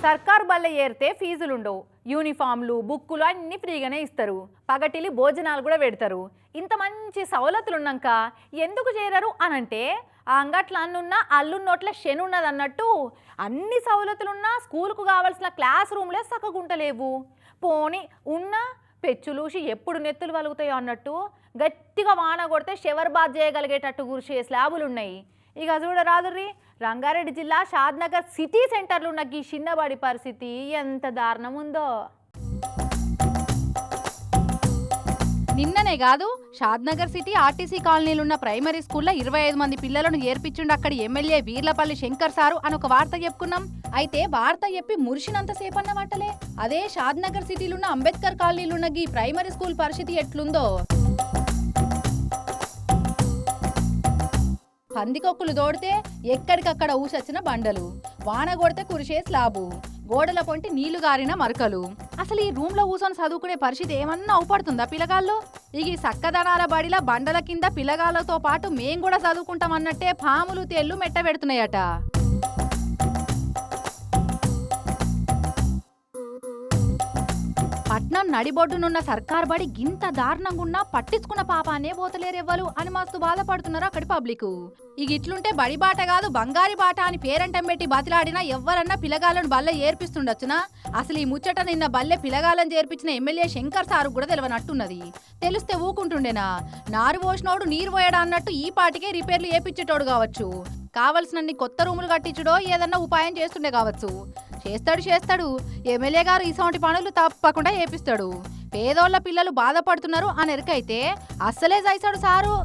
సర్కారు బల్ల ఏరితే ఫీజులుండవు, యూనిఫామ్లు బుక్కులు అన్నీ ఫ్రీగానే ఇస్తారు, పగటిలి భోజనాలు కూడా పెడతారు. ఇంత మంచి సవలతులున్నాక ఎందుకు చేరరు అనంటే ఆ అంగట్ల అన్నున్నా అల్లున్నోట్ల శనున్నదన్నట్టు అన్ని సవలతులున్నా స్కూల్కు కావాల్సిన క్లాస్ రూమ్లే సక్కగుంటలేవు. పోని ఉన్న పెచ్చులూసి ఎప్పుడు నెత్తులు వలుగుతాయో అన్నట్టు గట్టిగా వాన కొడితే షవర్ బాత్ చేయగలిగేటట్టు గురిసే స్లాబులున్నాయి. ఇక చూడరాదుర్రి, రంగారెడ్డి జిల్లా షాద్నగర్ సిటీ సెంటర్లో ఉన్న ఈ చిన్నబడి పరిస్థితి ఎంత దారుణం ఉందో. నిన్ననే కాదు, షాద్నగర్ సిటీ ఆర్టీసీ కాలనీలో ఉన్న ప్రైమరీ స్కూల్లో 25 మంది పిల్లలను ఏర్పించిండు అక్కడి ఎమ్మెల్యే వీర్లపల్లి శంకర్ సారు అని ఒక వార్త చెప్పుకున్నాం. అయితే వార్త చెప్పి మురిసినంతసేపు అన్నమాటలే. అదే షాద్నగర్ సిటీలో ఉన్న అంబేద్కర్ కాలనీలో ఉన్న ఈ ప్రైమరీ స్కూల్ పరిస్థితి ఎట్లుందో. పందికొక్కులు దోడితే ఎక్కడికక్కడ ఊసొచ్చిన బండలు, వాన కొడితే కురిసే స్లాబు, గోడల పొంటి నీళ్లు గారిన మరకలు. అసలు ఈ రూమ్ లో కూర్చొని చదువుకునే పరిస్థితి ఏమన్నా అవుపడుతుందా పిల్లగాళ్ళు? ఇక ఈ సక్కదనాల బడిలా బండల కింద పిల్లగాళ్ళతో పాటు మేం కూడా చదువుకుంటామన్నట్టే పాములు తేళ్లు మెట్ట పెడుతున్నాయట. పట్నం నడిబొడ్డునున్న సర్కార్ బడి గింత దారుణంగున్నా పట్టించుకున్న పాపానే పోతలేరెవ్వలు అని మస్తు బాధపడుతున్నారు అక్కడి పబ్లిక్. ఇక ఇట్లుంటే బడి బాట కాదు బంగారి బాట అని పేరంటం పెట్టి బతిలాడినా ఎవ్వరన్నా పిల్లగాళ్ళను బల్లె ఏర్పిస్తుండొచ్చునా? అసలు ఈ ముచ్చట నిన్న బల్లె పిల్లగాళ్ళని చేర్పించిన ఎమ్మెల్యే శంకర్ సారు కూడా తెలియనట్టున్నది. తెలిస్తే ఊకుంటుండేనా? నారు పోసినోడు నీరు పోయడా అన్నట్టు ఈ పాటికే రిపేర్లు ఏపిచ్చేటోడు కావచ్చు. కావలసినన్ని కొత్త రూములు కట్టించడో ఏదన్నా ఉపాయం చేస్తుండే కావచ్చు. చేస్తాడు ఎమ్మెల్యే గారు ఇటువంటి పనులు తప్పకుండా చేపిస్తాడు. పేదోళ్ల పిల్లలు బాధపడుతున్నారు అని ఎరకైతే అస్సలే చేశాడు సారు.